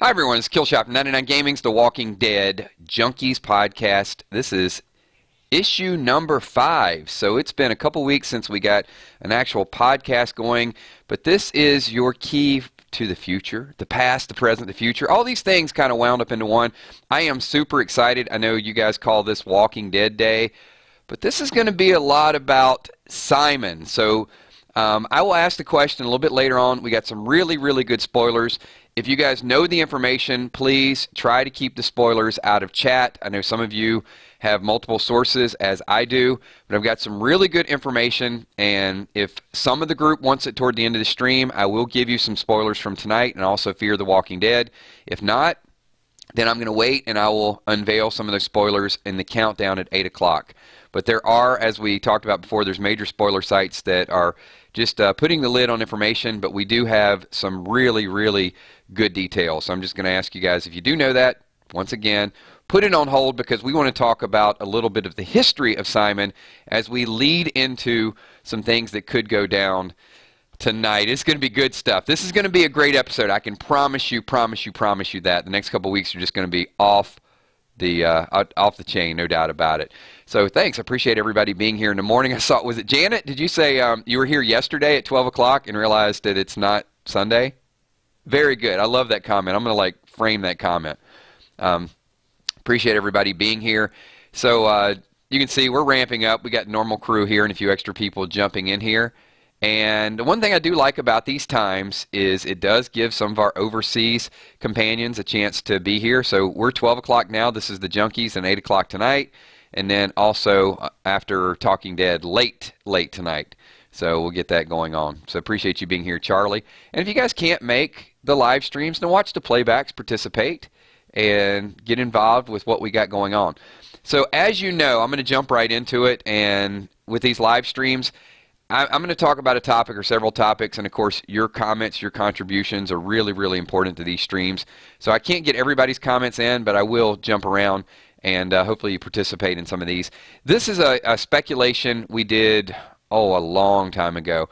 Hi everyone, it's Killshot from 99 Gaming's The Walking Dead Junkies Podcast. This is issue number 5. So it's been a couple weeks since we got an actual podcast going, but this is your key to the future, the past, the present, the future. All these things kind of wound up into one. I am super excited. I know you guys call this Walking Dead Day, but this is going to be a lot about Simon. So I will ask the question a little bit later on. We got some really good spoilers. If you guys know the information, please try to keep the spoilers out of chat. I know some of you have multiple sources, as I do, but I've got some really good information, and if some of the group wants it toward the end of the stream, I will give you some spoilers from tonight and also Fear the Walking Dead. If not, then I'm going to wait and I will unveil some of those spoilers in the countdown at 8 o'clock. But there are, as we talked about before, there's major spoiler sites that are just putting the lid on information, but we do have some really good details. So I'm just going to ask you guys, if you do know that, once again, put it on hold, because we want to talk about a little bit of the history of Simon as we lead into some things that could go down tonight. It's going to be good stuff. This is going to be a great episode. I can promise you that. The next couple of weeks are just going to be off the chain, no doubt about it. So thanks. I appreciate everybody being here in the morning. I saw, was it Janet? Did you say you were here yesterday at 12 o'clock and realized that it's not Sunday? Very good. I love that comment. I'm going to frame that comment. Appreciate everybody being here. So you can see we're ramping up. We got normal crew here and a few extra people jumping in here. And the one thing I do like about these times is it does give some of our overseas companions a chance to be here. So we're 12 o'clock now. This is the Junkies, and 8 o'clock tonight. And then also after Talking Dead, late tonight. So we'll get that going on. So appreciate you being here, Charlie. And if you guys can't make the live streams, then watch the playbacks, participate, and get involved with what we got going on. So as you know, I'm going to jump right into it. And with these live streams, I'm going to talk about a topic or several topics, and of course your comments, your contributions are really important to these streams. So I can't get everybody's comments in, but I will jump around and hopefully you participate in some of these. This is a speculation we did, a long time ago.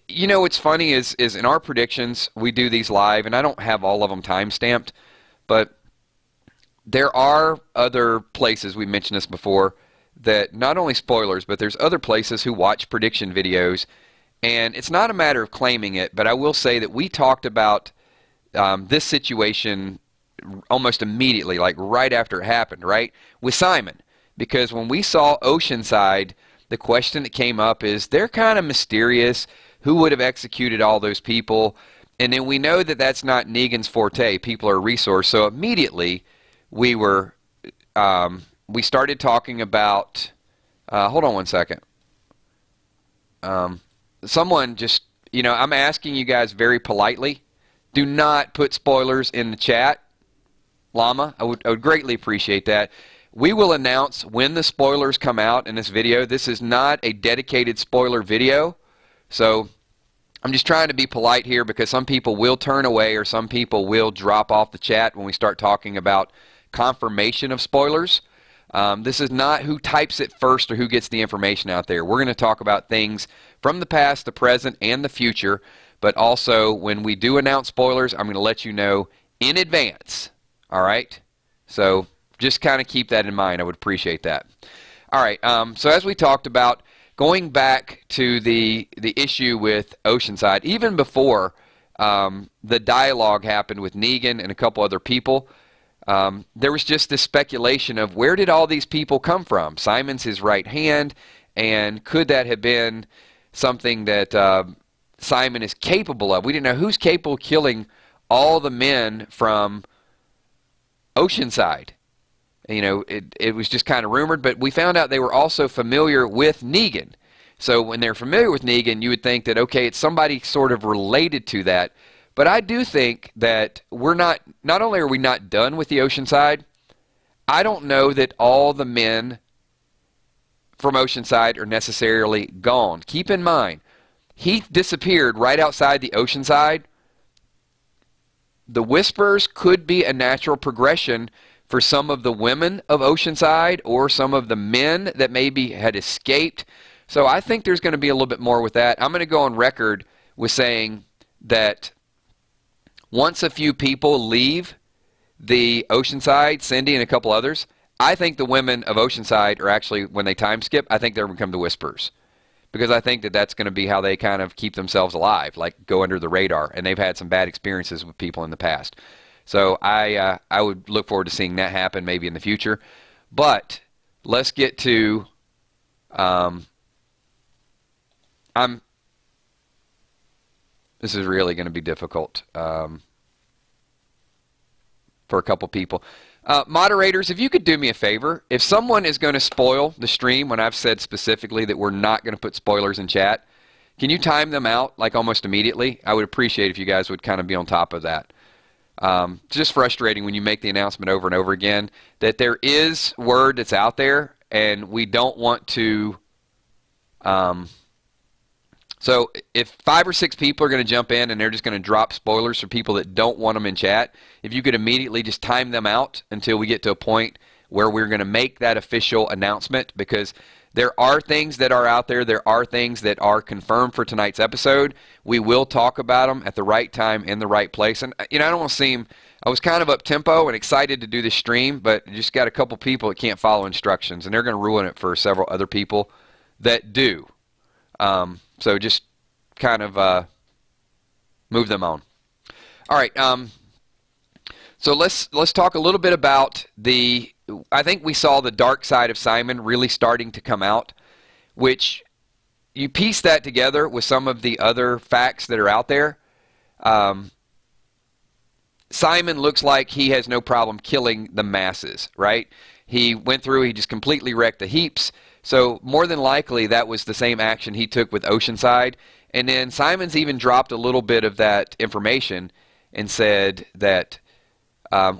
You know what's funny is in our predictions, we do these live, and I don't have all of them time-stamped, but there are other places, we mentioned this before, that not only spoilers, but there's other places who watch prediction videos, and it's not a matter of claiming it, but I will say that we talked about this situation almost immediately, like right after it happened, right, with Simon, because when we saw Oceanside, the question that came up is, they're kind of mysterious, who would have executed all those people, and then we know that that's not Negan's forte, people are a resource, so immediately we were we started talking about, hold on one second. Someone just, I'm asking you guys very politely, do not put spoilers in the chat. Llama, I would greatly appreciate that. We will announce when the spoilers come out in this video. This is not a dedicated spoiler video, so I'm just trying to be polite here, because some people will turn away or some people will drop off the chat when we start talking about confirmation of spoilers. This is not who types it first or who gets the information out there. We're going to talk about things from the past, the present, and the future, but also when we do announce spoilers, I'm going to let you know in advance. All right? So just kind of keep that in mind. I would appreciate that. All right, so as we talked about, going back to the issue with Oceanside, even before the dialogue happened with Negan and a couple other people, there was just this speculation of, where did all these people come from? Simon's his right hand, and could that have been something that Simon is capable of? We didn't know who's capable of killing all the men from Oceanside. It was just kind of rumored, but we found out they were also familiar with Negan. So when they're familiar with Negan, you would think that, okay, it's somebody sort of related to that. But I do think that we're not only are we not done with the Oceanside, I don't know that all the men from Oceanside are necessarily gone. Keep in mind, Heath disappeared right outside the Oceanside. The Whispers could be a natural progression for some of the women of Oceanside or some of the men that maybe had escaped. So I think there's going to be a little bit more with that. I'm going to go on record with saying that once a few people leave the Oceanside, Cindy and a couple others, I think the women of Oceanside are actually, when they time skip, I think they're going to become the Whisperers. Because I think that that's going to be how they kind of keep themselves alive, like go under the radar. And they've had some bad experiences with people in the past. So I would look forward to seeing that happen maybe in the future. But let's get to this is really going to be difficult for a couple people. Moderators, if you could do me a favor, if someone is going to spoil the stream when I've said specifically that we're not going to put spoilers in chat, can you time them out like almost immediately? I would appreciate if you guys would kind of be on top of that. It's just frustrating when you make the announcement over and over again that there is word that's out there and we don't want to... So if 5 or 6 people are going to jump in and they're just going to drop spoilers for people that don't want them in chat, if you could immediately just time them out until we get to a point where we're going to make that official announcement, because there are things that are out there, there are things that are confirmed for tonight's episode. We will talk about them at the right time in the right place. And I don't want to seem, I was kind of up tempo and excited to do this stream, but just got a couple people that can't follow instructions, and they're going to ruin it for several other people that do. So just kind of move them on. All right. So let's talk a little bit about I think we saw the dark side of Simon really starting to come out, which you piece that together with some of the other facts that are out there. Simon looks like he has no problem killing the masses, right? He went through, he just completely wrecked the heaps. So more than likely that was the same action he took with Oceanside. And then Simon's even dropped a little bit of that information and said that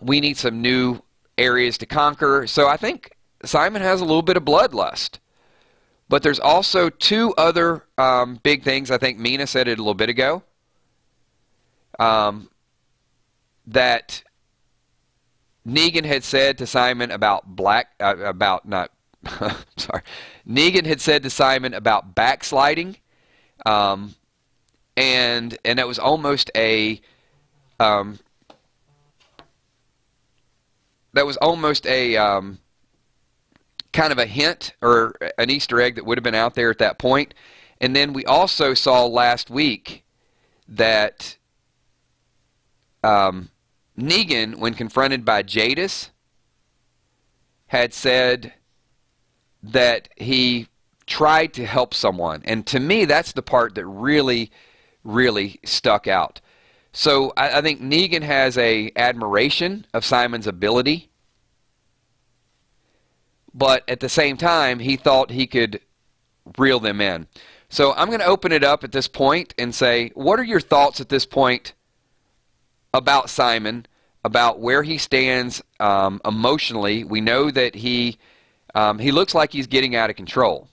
we need some new areas to conquer. So I think Simon has a little bit of bloodlust. But there's also 2 other big things. I think Mina said it a little bit ago. That Negan had said to Simon about Negan had said to Simon about backsliding, and that was almost a kind of a hint or an Easter egg that would have been out there at that point. And then we also saw last week that Negan, when confronted by Jadis, had said that he tried to help someone. And to me, that's the part that really, really stuck out. So I think Negan has a admiration of Simon's ability, but at the same time, he thought he could reel them in. So I'm going to open it up at this point and say, what are your thoughts at this point about Simon, about where he stands emotionally? We know that he looks like he's getting out of control.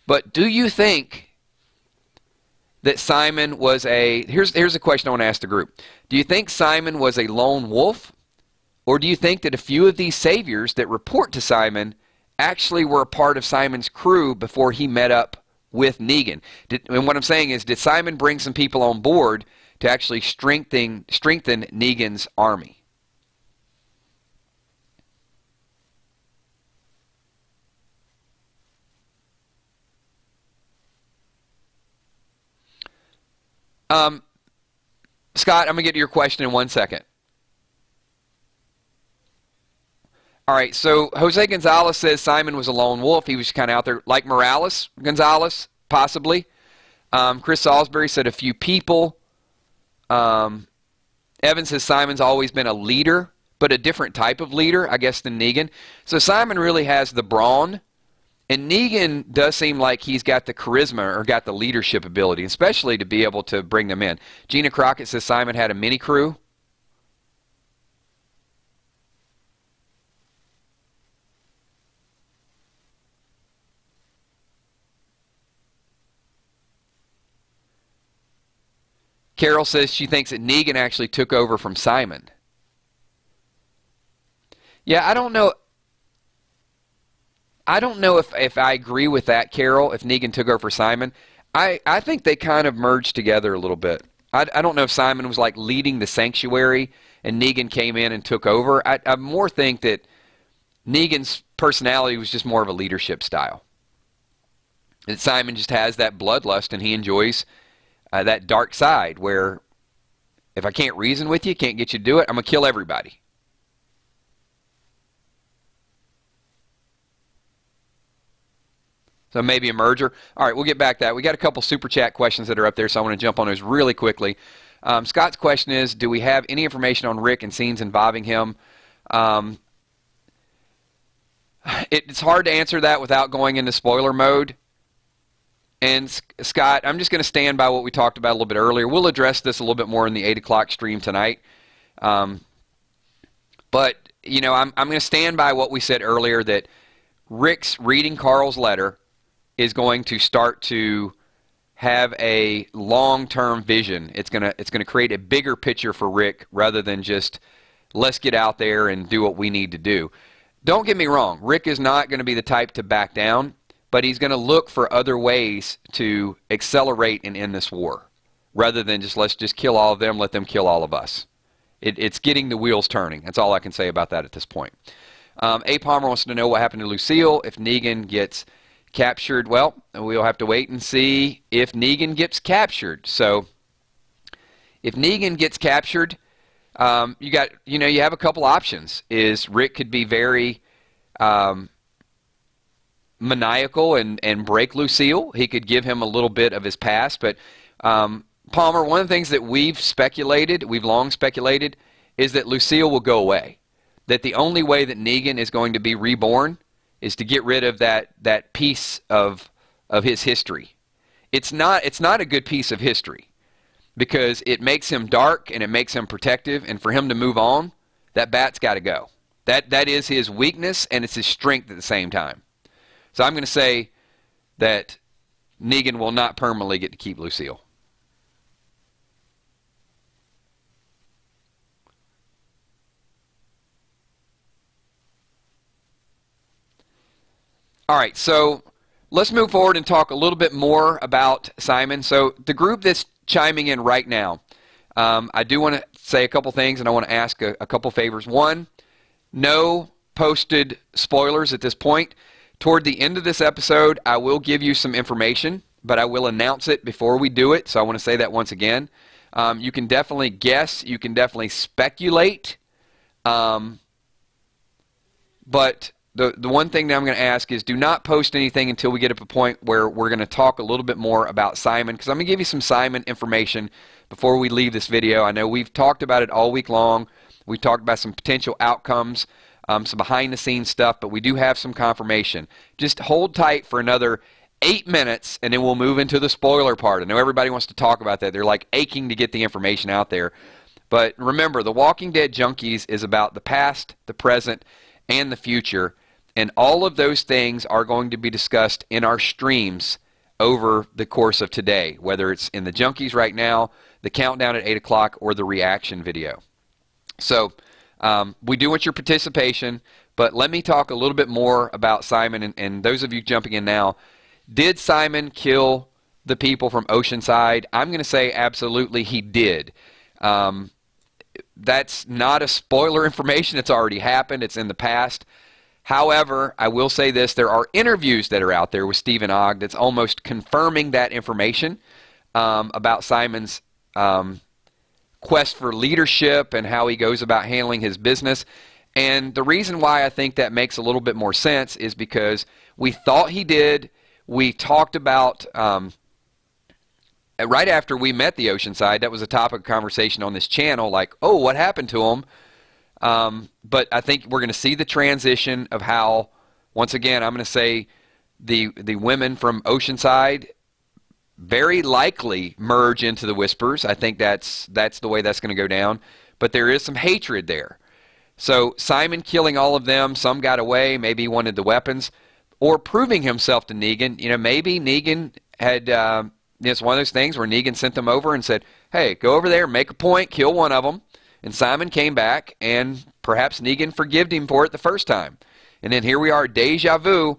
But do you think that Simon was here's a question I want to ask the group. Do you think Simon was a lone wolf? Or do you think that a few of these saviors that report to Simon actually were a part of Simon's crew before he met up with Negan? And what I'm saying is, did Simon bring some people on board to actually strengthen Negan's army? Scott, I'm going to get to your question in 1 second. All right, so Jose Gonzalez says Simon was a lone wolf. He was kind of out there, like Morales Gonzalez, possibly. Chris Salisbury said a few people. Evan says Simon's always been a leader, but a different type of leader, I guess, than Negan. So Simon really has the brawn, and Negan does seem like he's got the charisma or got the leadership ability, especially to be able to bring them in. Gina Crockett says Simon had a mini crew. Carol says she thinks that Negan actually took over from Simon. Yeah, I don't know. I don't know if I agree with that, Carol, if Negan took over for Simon. I think they kind of merged together a little bit. I don't know if Simon was like leading the sanctuary and Negan came in and took over. I more think that Negan's personality was just more of a leadership style. And Simon just has that bloodlust and he enjoys that dark side where if I can't reason with you, can't get you to do it, I'm going to kill everybody. So maybe a merger. All right, we'll get back to that. We got a couple super chat questions that are up there, so I want to jump on those really quickly. Scott's question is, do we have any information on Rick and scenes involving him? It's hard to answer that without going into spoiler mode. And Scott, I'm just going to stand by what we talked about a little bit earlier. We'll address this a little bit more in the 8 o'clock stream tonight. But, you know, I'm going to stand by what we said earlier, that Rick's reading Carl's letter is going to start to have a long-term vision. It's going to create a bigger picture for Rick rather than just let's get out there and do what we need to do. Don't get me wrong. Rick is not going to be the type to back down, but he's going to look for other ways to accelerate and end this war rather than just let's just kill all of them, let them kill all of us. It's getting the wheels turning. That's all I can say about that at this point. A. Palmer wants to know what happened to Lucille if Negan gets captured. Well, we'll have to wait and see if Negan gets captured. So if Negan gets captured, you have a couple options. Is Rick could be very maniacal and break Lucille. He could give him a little bit of his past. But Palmer, one of the things that we've long speculated, is that Lucille will go away. That the only way that Negan is going to be reborn is to get rid of that piece of his history. It's not a good piece of history because it makes him dark and it makes him protective, and for him to move on, that bat's got to go. That is his weakness and it's his strength at the same time. So I'm going to say that Negan will not permanently get to keep Lucille. All right, so let's move forward and talk a little bit more about Simon. So the group that's chiming in right now, I do want to say a couple things, and I want to ask a couple favors. One, no posted spoilers at this point. Toward the end of this episode, I will give you some information, but I will announce it before we do it, so I want to say that once again. You can definitely guess. You can definitely speculate. But the one thing that I'm going to ask is do not post anything until we get up a point where we're going to talk a little bit more about Simon, because I'm going to give you some Simon information before we leave this video. I know we've talked about it all week long. We've talked about some potential outcomes, some behind-the-scenes stuff, but we do have some confirmation. Just hold tight for another 8 minutes, and then we'll move into the spoiler part. I know everybody wants to talk about that. They're like aching to get the information out there. But remember, The Walking Dead Junkies is about the past, the present, and the future. And all of those things are going to be discussed in our streams over the course of today, whether it's in the Junkies right now, the countdown at 8 o'clock, or the reaction video. So we do want your participation, but let me talk a little bit more about Simon, and those of you jumping in now. Did Simon kill the people from Oceanside? I'm going to say absolutely he did. That's not a spoiler information. It's already happened. It's in the past. However, I will say this, there are interviews that are out there with Stephen Ogg that's almost confirming that information about Simon's quest for leadership and how he goes about handling his business. And the reason why I think that makes a little bit more sense is because we thought he did. We talked about, right after we met the Oceanside, that was a topic of conversation on this channel, like, oh, what happened to him? But I think we're going to see the transition of how, once again, I'm going to say the women from Oceanside very likely merge into the Whispers. I think that's the way that's going to go down. But there is some hatred there. So Simon killing all of them, some got away, maybe he wanted the weapons, or proving himself to Negan. You know, maybe Negan had, it's one of those things where Negan sent them over and said, hey, go over there, make a point, kill one of them. And Simon came back, and perhaps Negan forgave him for it the first time. And then here we are, deja vu.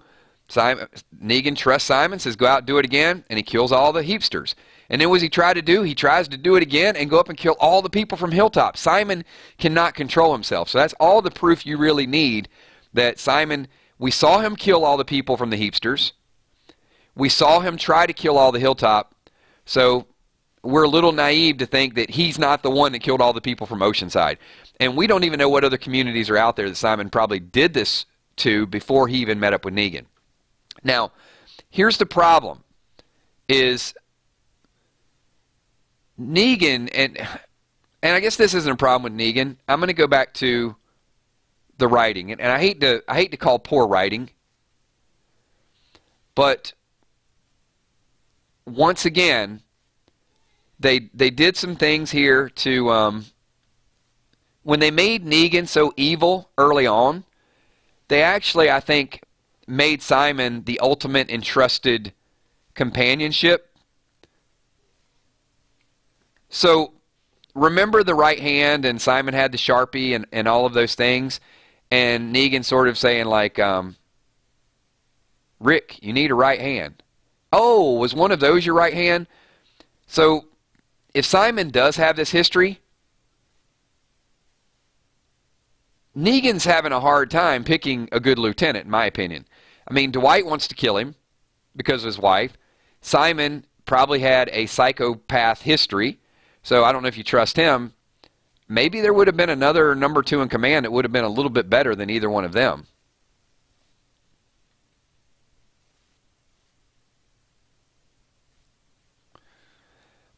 Negan trusts Simon, says go out and do it again, and he kills all the heapsters. And then what does he try to do? He tries to do it again and go up and kill all the people from Hilltop. Simon cannot control himself. So that's all the proof you really need that Simon, we saw him kill all the people from the heapsters. We saw him try to kill all the Hilltop. So we're a little naive to think that he's not the one that killed all the people from Oceanside. And we don't even know what other communities are out there that Simon probably did this to before he even met up with Negan. Now, here's the problem, is Negan, and I guess this isn't a problem with Negan. I'm going to go back to the writing, and I hate to call poor writing, but once again, they did some things here to when they made Negan so evil early on, they actually, I think, made Simon the ultimate entrusted companionship. So remember the right hand, and Simon had the Sharpie and all of those things, and Negan sort of saying like, Rick, you need a right hand. Oh, was one of those your right hand? So if Simon does have this history, Negan's having a hard time picking a good lieutenant, in my opinion. I mean, Dwight wants to kill him because of his wife. Simon probably had a psychopath history, so I don't know if you trust him. Maybe there would have been another number 2 in command that would have been a little bit better than either one of them.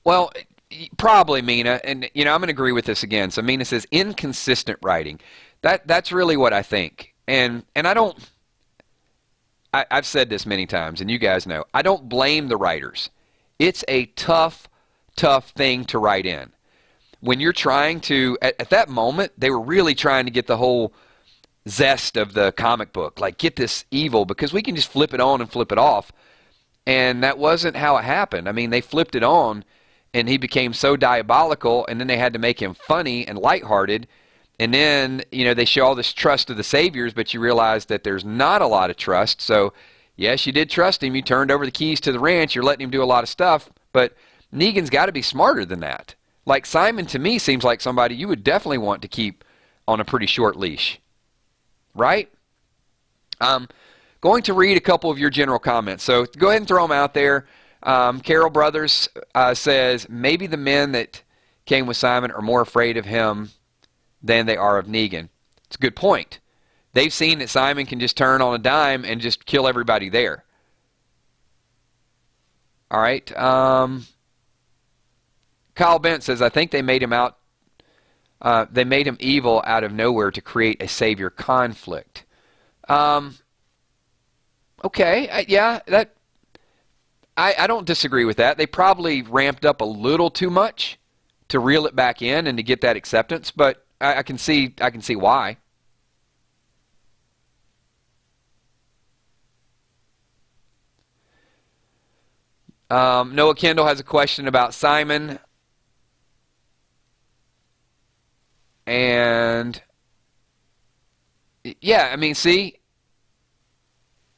Well, probably Mina, and I'm going to agree with this again. So Mina says inconsistent writing. That's really what I think. And I've said this many times, and you guys know, I don't blame the writers. It's a tough thing to write in. When you're trying to, at that moment, they were really trying to get the whole zest of the comic book, like get this evil, because we can just flip it on and flip it off. And that wasn't how it happened. I mean, they flipped it on, and he became so diabolical, and then they had to make him funny and lighthearted. And then, they show all this trust of the saviors, but you realize that there's not a lot of trust. So, yes, you did trust him. You turned over the keys to the ranch. You're letting him do a lot of stuff. But Negan's got to be smarter than that. Like, Simon, to me, seems like somebody you would definitely want to keep on a pretty short leash. Right? Going to read a couple of your general comments. So, go ahead and throw them out there. Carol Brothers says, maybe the men that came with Simon are more afraid of him than they are of Negan. It's a good point. They've seen that Simon can just turn on a dime and just kill everybody there. All right. Kyle Bent says, I think they made him they made him evil out of nowhere to create a savior conflict. Okay. Yeah, I don't disagree with that. They probably ramped up a little too much to reel it back in and to get that acceptance, but I can see why. Noah Kendall has a question about Simon. And yeah, I mean, see,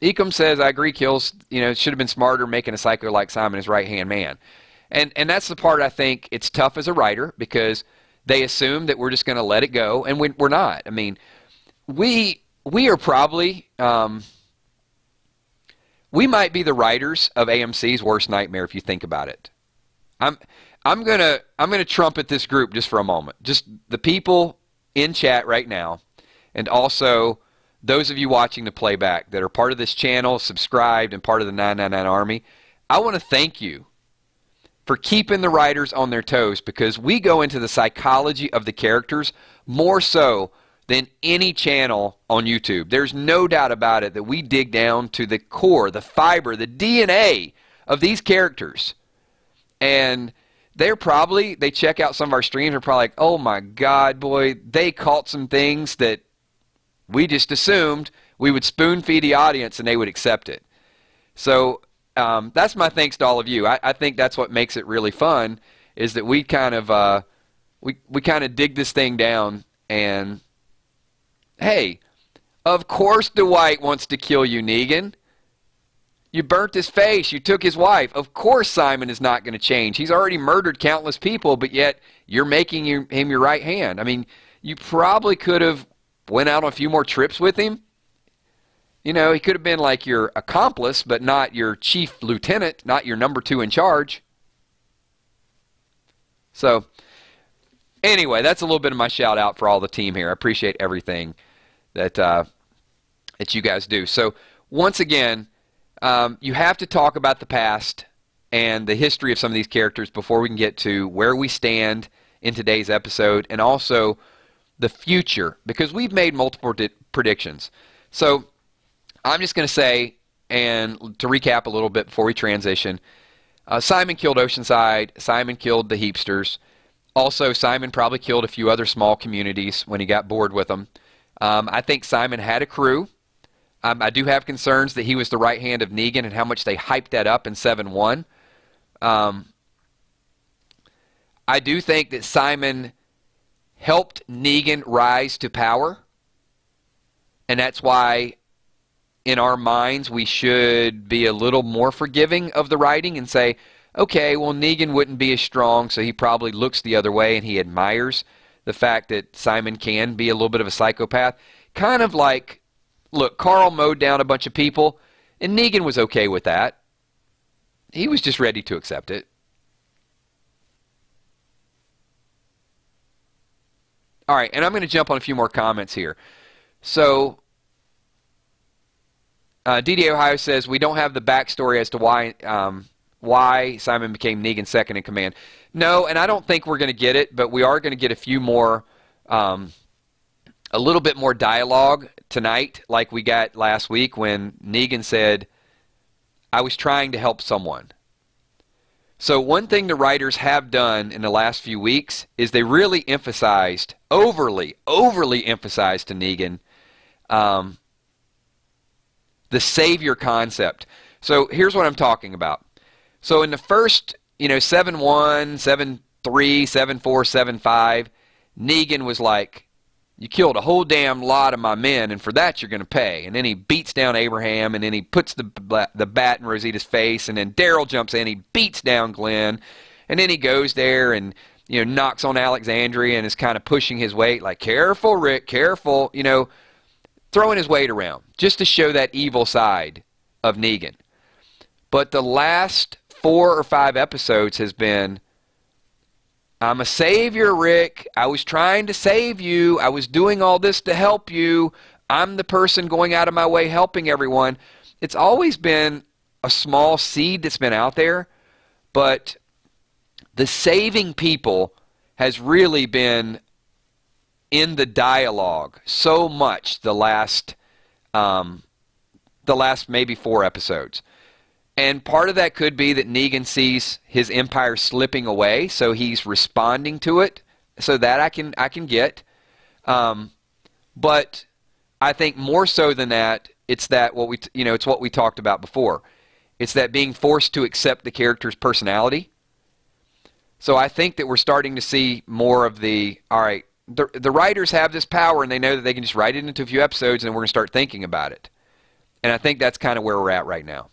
Ecom says, I agree, Kills, should have been smarter making a psycho like Simon his right-hand man. And that's the part I think it's tough as a writer, because they assume that we're just going to let it go, and we're not. I mean, we are probably, we might be the writers of AMC's worst nightmare if you think about it. I'm gonna trumpet this group just for a moment. Just the people in chat right now, and also those of you watching the playback that are part of this channel, subscribed, and part of the 999 Army. I want to thank you for keeping the writers on their toes, because we go into the psychology of the characters more so than any channel on YouTube. There's no doubt about it that we dig down to the core, the fiber, the DNA of these characters. And they check out some of our streams and are probably like, oh my God, boy, they caught some things that we just assumed we would spoon feed the audience and they would accept it. So that's my thanks to all of you. I think that's what makes it really fun, is that we kind of we kind of dig this thing down, and hey, of course Dwight wants to kill you, Negan. You burnt his face. You took his wife. Of course Simon is not going to change. He's already murdered countless people, but yet you're making him your right hand. I mean, you probably could have went out on a few more trips with him. You know, he could have been like your accomplice, but not your chief lieutenant, not your number 2 in charge. So, anyway, that's a little bit of my shout out for all the team here. I appreciate everything that that you guys do. So, once again, you have to talk about the past and the history of some of these characters before we can get to where we stand in today's episode, and also the future, because we've made multiple predictions. So, I'm just going to say, and to recap a little bit before we transition, Simon killed Oceanside. Simon killed the Heapsters. Also, Simon probably killed a few other small communities when he got bored with them. I think Simon had a crew. I do have concerns that he was the right hand of Negan and how much they hyped that up in 7-1. I do think that Simon helped Negan rise to power, and that's why in our minds we should be a little more forgiving of the writing and say, okay, well, Negan wouldn't be as strong, so he probably looks the other way and he admires the fact that Simon can be a little bit of a psychopath. Kind of like, look, Carl mowed down a bunch of people, and Negan was okay with that. He was just ready to accept it. All right, and I'm going to jump on a few more comments here. So, DD Ohio says, we don't have the backstory as to why Simon became Negan's second in command. No, and I don't think we're going to get it, but we are going to get a few more, a little bit more dialogue tonight, like we got last week when Negan said, I was trying to help someone. So one thing the writers have done in the last few weeks is they really emphasized, overly emphasized to Negan, the savior concept. So here's what I'm talking about. So in the first, 7-1, 7-3, 7-4, 7-5, Negan was like, you killed a whole damn lot of my men, and for that you're going to pay. And then he beats down Abraham, and then he puts the bat in Rosita's face, and then Daryl jumps in, he beats down Glenn, and then he goes there and, knocks on Alexandria and is kind of pushing his weight, like, careful, Rick, careful, throwing his weight around, just to show that evil side of Negan. But the last 4 or 5 episodes has been, I'm a savior, Rick. I was trying to save you. I was doing all this to help you. I'm the person going out of my way helping everyone. It's always been a small seed that's been out there, but the saving people has really been in the dialogue so much the last maybe 4 episodes. And part of that could be that Negan sees his empire slipping away, so he's responding to it. So that I can get. But I think more so than that, it's that it's what we talked about before. It's that being forced to accept the character's personality. So I think that we're starting to see more of the, all right, the writers have this power and they know that they can just write it into a few episodes and we're going to start thinking about it. And I think that's kind of where we're at right now.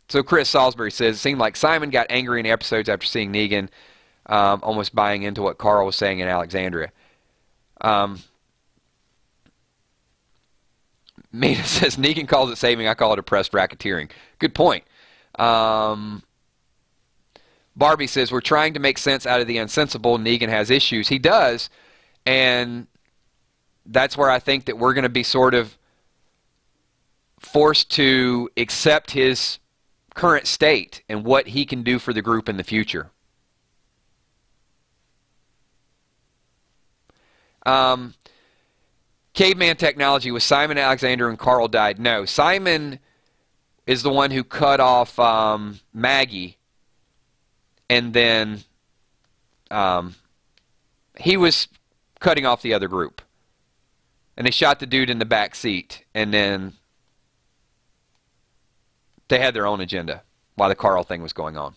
So Chris Salisbury says, it seemed like Simon got angry in the episodes after seeing Negan, almost buying into what Carl was saying in Alexandria. Mina says, Negan calls it saving, I call it oppressed racketeering. Good point. Barbie says, we're trying to make sense out of the unsensible. Negan has issues. He does, and that's where I think that we're going to be sort of forced to accept his current state and what he can do for the group in the future. Caveman technology, was Simon, Alexander, and Carl died? No. Simon is the one who cut off Maggie, and then he was cutting off the other group. And they shot the dude in the back seat, and then they had their own agenda while the Carl thing was going on.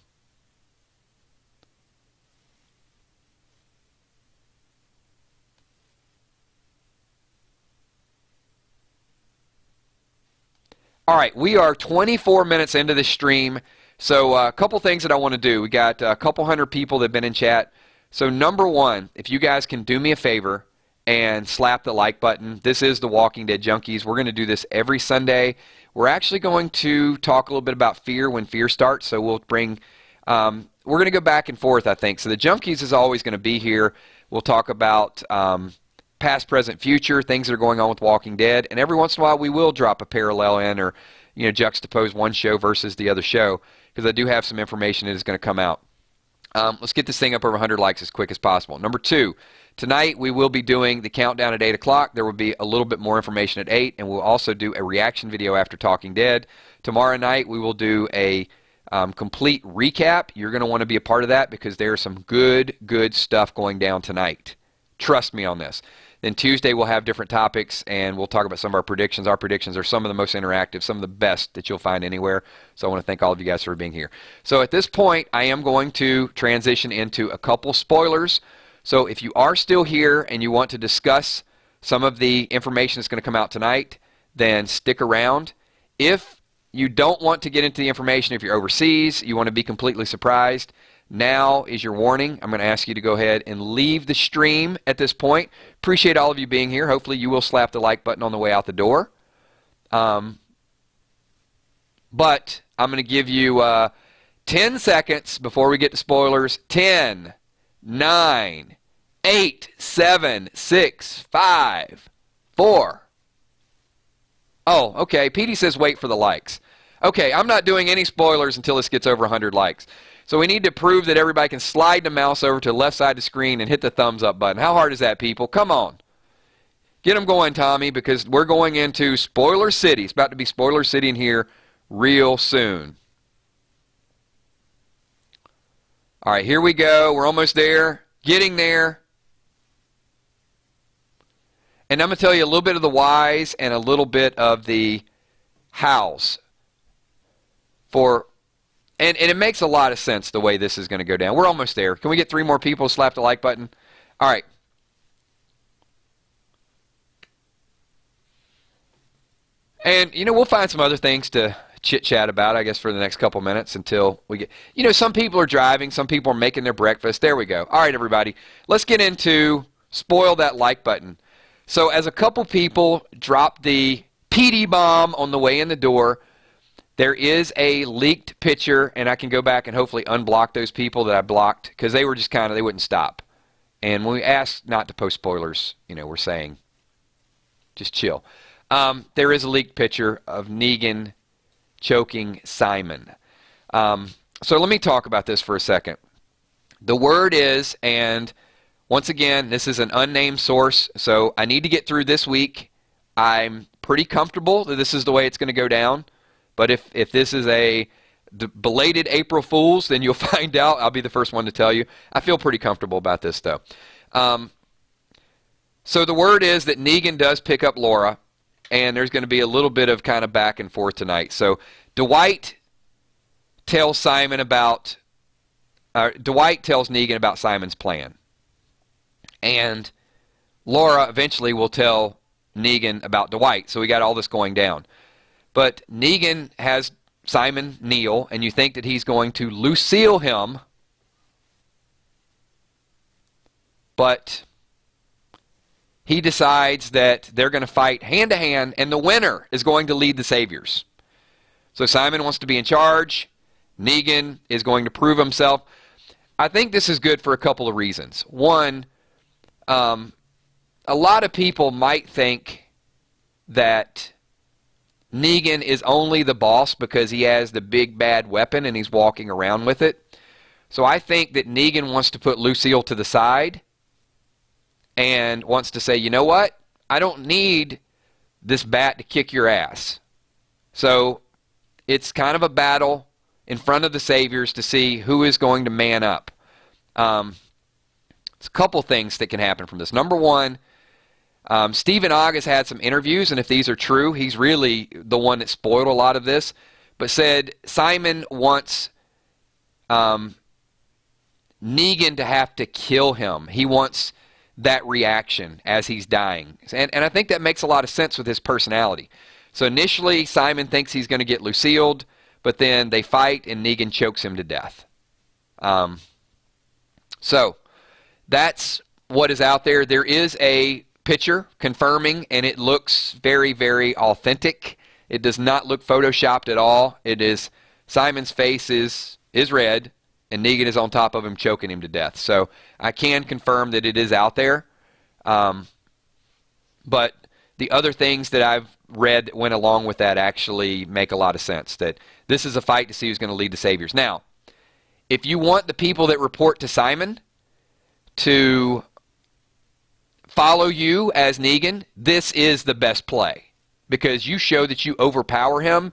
All right, we are 24 minutes into the stream, so a couple things that I want to do. We got a couple hundred people that have been in chat. So number one, if you guys can do me a favor and slap the like button. This is the Walking Dead Junkies. We're going to do this every Sunday. We're actually going to talk a little bit about fear when fear starts, so we'll bring... we're going to go back and forth, I think. So the Junkies is always going to be here. We'll talk about past, present, future, things that are going on with Walking Dead, and every once in a while we will drop a parallel in or juxtapose one show versus the other show, because I do have some information that is going to come out. Let's get this thing up over 100 likes as quick as possible. Number two, tonight we will be doing the countdown at 8 o'clock. There will be a little bit more information at 8, and we'll also do a reaction video after Talking Dead. Tomorrow night we will do a complete recap. You're going to want to be a part of that because there's some good stuff going down tonight. Trust me on this. Then Tuesday we'll have different topics, and we'll talk about some of our predictions. Our predictions are some of the most interactive, some of the best that you'll find anywhere. So I want to thank all of you guys for being here. So at this point, I am going to transition into a couple spoilers. So if you are still here and you want to discuss some of the information that's going to come out tonight, then stick around. If you don't want to get into the information, if you're overseas, you want to be completely surprised, now is your warning. I'm going to ask you to go ahead and leave the stream at this point. Appreciate all of you being here. Hopefully you will slap the like button on the way out the door. But I'm going to give you 10 seconds before we get to spoilers. 10, 9, 8, 7, 6, 5, 4. Oh, okay. Petey says wait for the likes. Okay, I'm not doing any spoilers until this gets over 100 likes. So we need to prove that everybody can slide the mouse over to the left side of the screen and hit the thumbs up button. How hard is that, people? Come on. Get them going, Tommy, because we're going into Spoiler City. It's about to be Spoiler City in here real soon. All right, here we go. We're almost there. Getting there. And I'm going to tell you a little bit of the whys and a little bit of the hows. And it makes a lot of sense the way this is going to go down. We're almost there. Can we get 3 more people to slap the like button? All right. And, we'll find some other things to chit-chat about, I guess, for the next couple minutes until we get... some people are driving. Some people are making their breakfast. There we go. All right, everybody. Let's get into spoil that like button. So as a couple people dropped the PD bomb on the way in the door, there is a leaked picture, and I can go back and hopefully unblock those people that I blocked because they were just they wouldn't stop. And when we asked not to post spoilers, we're saying just chill. There is a leaked picture of Negan choking Simon. So let me talk about this for a second. The word is, and once again, this is an unnamed source, so I need to get through this week. I'm pretty comfortable that this is the way it's going to go down. But if this is a belated April Fool's, then you'll find out. I'll be the first one to tell you. I feel pretty comfortable about this, though. So the word is that Negan does pick up Laura, and there's going to be a little bit of kind of back and forth tonight. So Dwight tells Negan about Simon's plan. And Laura eventually will tell Negan about Dwight. So we got all this going down. But Negan has Simon kneel, and you think that he's going to Lucille him. But he decides that they're going to fight hand-to-hand, and the winner is going to lead the Saviors. So Simon wants to be in charge. Negan is going to prove himself. I think this is good for a couple of reasons. One, a lot of people might think that Negan is only the boss because he has the big bad weapon and he's walking around with it. So I think that Negan wants to put Lucille to the side and wants to say, you know what? I don't need this bat to kick your ass. So it's kind of a battle in front of the Saviors to see who is going to man up. There's a couple things that can happen from this. Number one, Stephen Ogg has had some interviews, and if these are true, he's really the one that spoiled a lot of this, but said Simon wants Negan to have to kill him. He wants that reaction as he's dying. And I think that makes a lot of sense with his personality. So initially, Simon thinks he's going to get Lucille'd, but then they fight and Negan chokes him to death. So that's what is out there. There is a picture confirming, and it looks very, very authentic. It does not look photoshopped at all. It is Simon's face is red, and Negan is on top of him choking him to death. So I can confirm that it is out there. But the other things that I've read that went along with that actually make a lot of sense. That this is a fight to see who's going to lead the Saviors. Now, if you want the people that report to Simon to follow you as Negan, this is the best play. Because you show that you overpower him,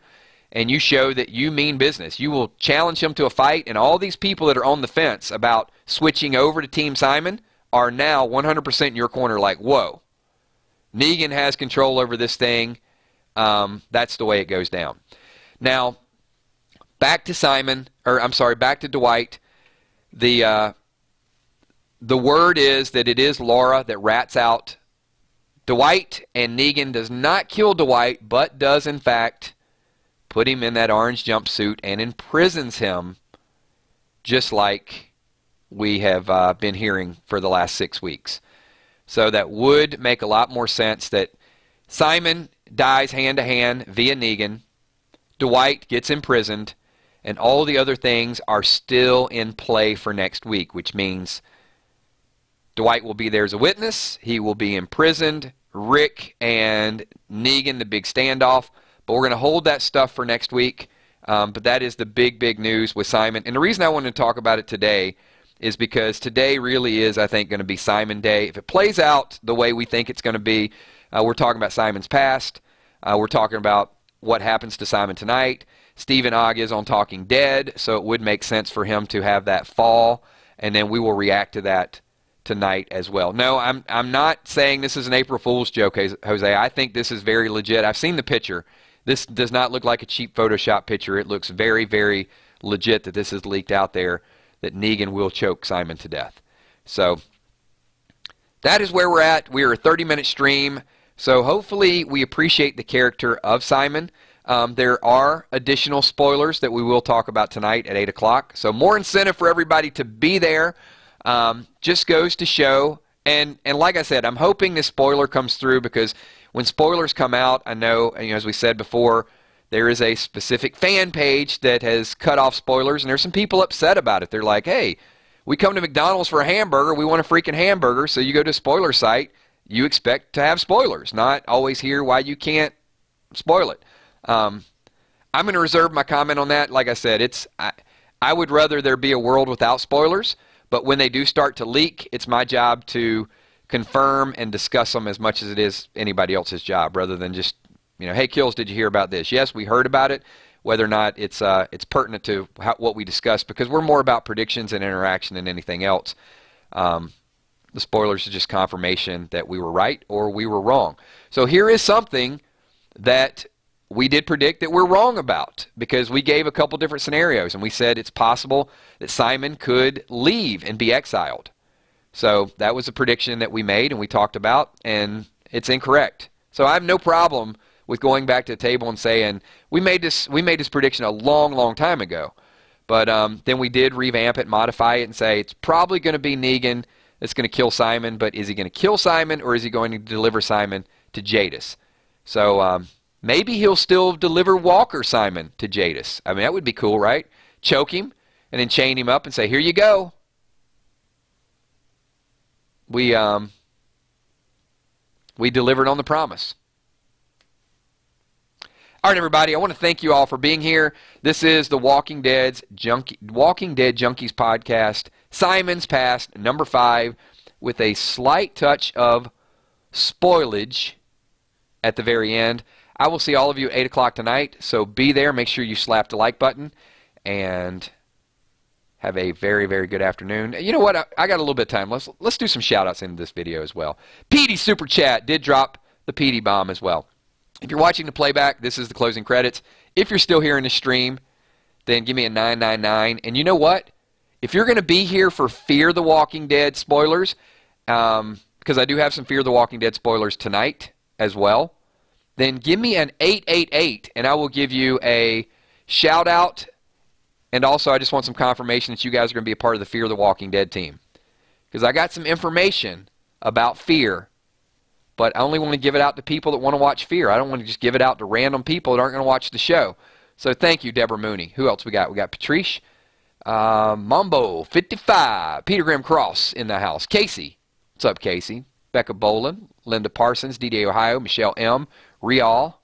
and you show that you mean business. You will challenge him to a fight, and all these people that are on the fence about switching over to Team Simon are now 100% in your corner like, whoa, Negan has control over this thing. That's the way it goes down. Now, back to back to Dwight. The word is that it is Laura that rats out Dwight, and Negan does not kill Dwight, but does, in fact, put him in that orange jumpsuit and imprisons him, just like we have been hearing for the last 6 weeks. So that would make a lot more sense that Simon dies hand-to-hand via Negan, Dwight gets imprisoned, and all the other things are still in play for next week, which means Dwight will be there as a witness, he will be imprisoned, Rick and Negan, the big standoff. But we're going to hold that stuff for next week. But that is the big, big news with Simon. And the reason I wanted to talk about it today is because today really is, I think, going to be Simon Day. If it plays out the way we think it's going to be, we're talking about Simon's past. We're talking about what happens to Simon tonight. Stephen Ogg is on Talking Dead, so it would make sense for him to have that fall. And then we will react to that tonight as well. No, I'm not saying this is an April Fool's joke, Jose. I think this is very legit. I've seen the picture. This does not look like a cheap Photoshop picture. It looks very, very legit that this is leaked out there, that Negan will choke Simon to death. So that is where we're at. We are a 30-minute stream, so hopefully we appreciate the character of Simon. There are additional spoilers that we will talk about tonight at 8 o'clock, so more incentive for everybody to be there. Just goes to show, and like I said, I'm hoping this spoiler comes through, because when spoilers come out, I know, as we said before, there is a specific fan page that has cut off spoilers, and there's some people upset about it. They're like, hey, we come to McDonald's for a hamburger, we want a freaking hamburger, so you go to a spoiler site, you expect to have spoilers, not always hear why you can't spoil it. I'm going to reserve my comment on that. Like I said, I would rather there be a world without spoilers, but when they do start to leak, it's my job to confirm and discuss them as much as it is anybody else's job, rather than just, hey, Kills, did you hear about this? Yes, we heard about it, whether or not it's pertinent to what we discussed, because we're more about predictions and interaction than anything else. The spoilers are just confirmation that we were right or we were wrong. So here is something that we did predict that we're wrong about, because we gave a couple different scenarios, and we said it's possible that Simon could leave and be exiled. So that was a prediction that we made and we talked about, and it's incorrect. So I have no problem with going back to the table and saying we made this prediction a long, long time ago. But then we did revamp it, modify it, and say it's probably going to be Negan that's going to kill Simon, but is he going to kill Simon, or is he going to deliver Simon to Jadis? So maybe he'll still deliver Walker Simon to Jadis. I mean, that would be cool, right? Choke him and then chain him up and say, here you go. We delivered on the promise. All right, everybody, I want to thank you all for being here. This is the Walking Dead Junkies podcast, Simon's Past, number 5, with a slight touch of spoilage at the very end. I will see all of you at 8 o'clock tonight, so be there. Make sure you slap the like button, and have a very, very good afternoon. You know what? I got a little bit of time. Let's do some shout-outs into this video as well. Petey Super Chat did drop the Petey bomb as well. If you're watching the playback, this is the closing credits. If you're still here in the stream, then give me a 999. And you know what? If you're going to be here for Fear the Walking Dead spoilers, because I do have some Fear the Walking Dead spoilers tonight as well, then give me an 888 and I will give you a shout out. And also, I just want some confirmation that you guys are going to be a part of the Fear the Walking Dead team. Because I got some information about Fear, but I only want to give it out to people that want to watch Fear. I don't want to just give it out to random people that aren't going to watch the show. So thank you, Deborah Mooney. Who else we got? We got Patrice, Mambo 55, Peter Graham Cross in the house. Casey. What's up, Casey? Becca Boland, Linda Parsons, DDA Ohio, Michelle M, Rial.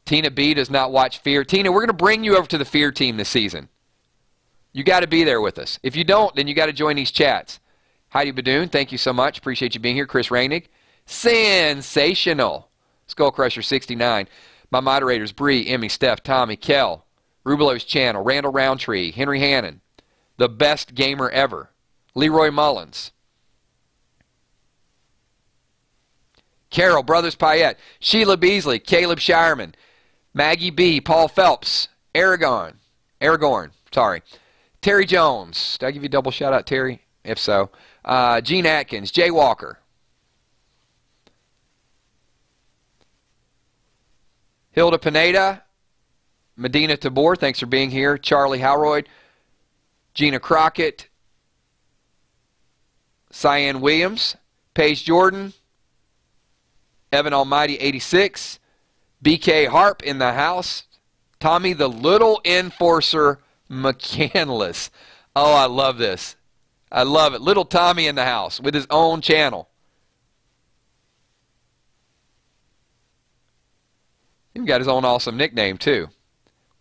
Tina B does not watch Fear. Tina, we're going to bring you over to the Fear team this season. You got to be there with us. If you don't, then you got to join these chats. Heidi Badoon, thank you so much. Appreciate you being here. Chris Rainick. Sensational. Skull Crusher 69. My moderators, Bree, Emmy, Steph, Tommy, Kel, Rubelo's Channel, Randall Roundtree, Henry Hannon, the best gamer ever, Leroy Mullins, Carol, Brothers Payette, Sheila Beasley, Caleb Shireman, Maggie B, Paul Phelps, Aragorn, sorry, Terry Jones. Did I give you a double shout out, Terry? If so. Gene Atkins, Jay Walker, Hilda Pineda, Medina Tabor, thanks for being here. Charlie Howroyd, Gina Crockett, Cyan Williams, Paige Jordan, Evan Almighty 86, BK Harp in the house, Tommy the Little Enforcer McCandless. Oh, I love this. I love it. Little Tommy in the house with his own channel. He's got his own awesome nickname, too.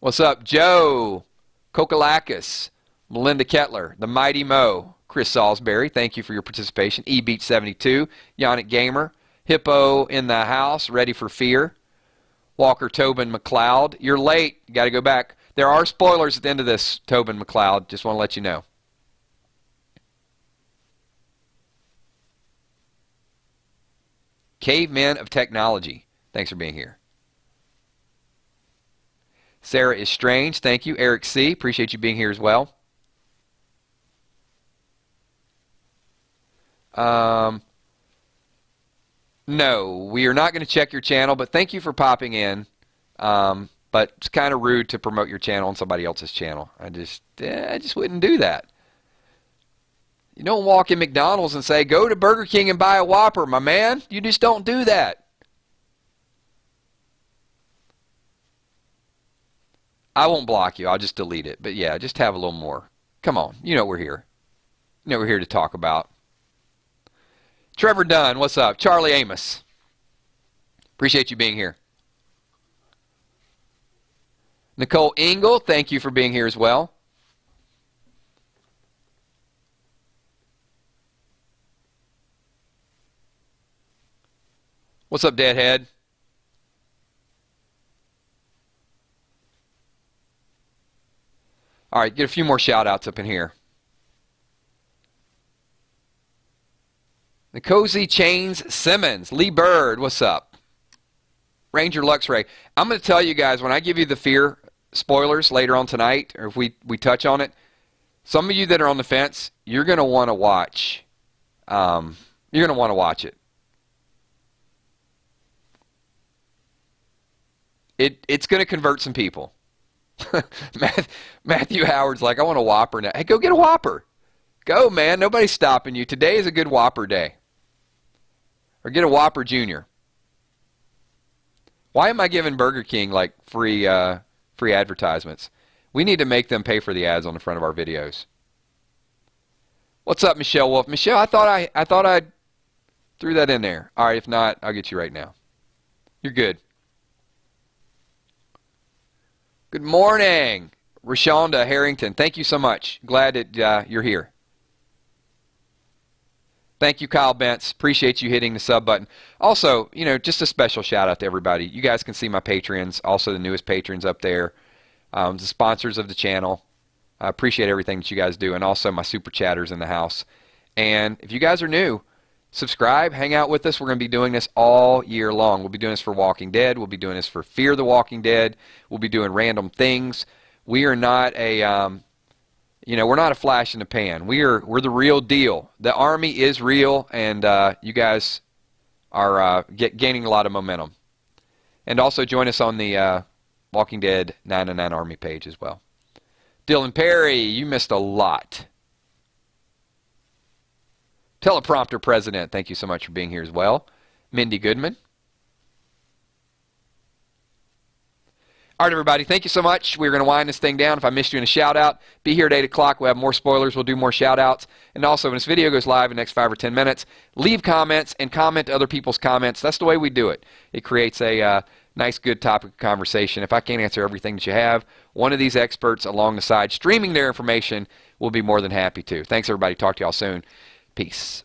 What's up, Joe? Kokalakis, Melinda Kettler, The Mighty Mo, Chris Salisbury, thank you for your participation. eBeach72, Yannick Gamer, Hippo in the house, ready for Fear. Walker Tobin McLeod. You're late. You got to go back. There are spoilers at the end of this, Tobin McLeod. Just want to let you know. Cavemen of Technology. Thanks for being here. Sarah is Strange. Thank you. Eric C. Appreciate you being here as well. No, we are not going to check your channel, but thank you for popping in. But it's kind of rude to promote your channel on somebody else's channel. I just wouldn't do that. You don't walk in McDonald's and say, go to Burger King and buy a Whopper, my man. You just don't do that. I won't block you. I'll just delete it. But yeah, just have a little more. Come on. You know we're here. You know we're here to talk about. Trevor Dunn, what's up? Charlie Amos. Appreciate you being here. Nicole Engel, thank you for being here as well. What's up, Deadhead? All right, get a few more shout-outs up in here. The Cozy Chains Simmons. Lee Bird, what's up? Ranger Luxray. I'm going to tell you guys, when I give you the Fear spoilers later on tonight, or if we touch on it, some of you that are on the fence, you're going to want to watch. You're going to want to watch it. It's going to convert some people. Matthew Howard's like, I want a Whopper now. Hey, go get a Whopper. Go, man. Nobody's stopping you. Today is a good Whopper day. Or get a Whopper Junior. Why am I giving Burger King like free advertisements? We need to make them pay for the ads on the front of our videos. What's up, Michelle Wolf? Michelle, I thought I threw that in there. All right, if not, I'll get you right now. You're good. Good morning, Rashonda Harrington. Thank you so much. Glad that you're here. Thank you, Kyle Bentz. Appreciate you hitting the sub button. Also, you know, just a special shout out to everybody. You guys can see my Patreons, also the newest patrons up there, the sponsors of the channel. I appreciate everything that you guys do, and also my super chatters in the house. And if you guys are new, subscribe, hang out with us. We're going to be doing this all year long. We'll be doing this for Walking Dead. We'll be doing this for Fear the Walking Dead. We'll be doing random things. We are not a, we're not a flash in the pan. We're the real deal. The Army is real, and you guys are gaining a lot of momentum. And also join us on the Walking Dead 999 Army page as well. Dylan Perry, you missed a lot. Teleprompter President, thank you so much for being here as well. Mindy Goodman. All right, everybody, thank you so much. We're going to wind this thing down. If I missed you in a shout-out, be here at 8 o'clock. We'll have more spoilers. We'll do more shout-outs. And also, when this video goes live in the next 5 or 10 minutes, leave comments and comment other people's comments. That's the way we do it. It creates a nice, good topic of conversation. If I can't answer everything that you have, one of these experts along the side streaming their information will be more than happy to. Thanks, everybody. Talk to y'all soon. Peace.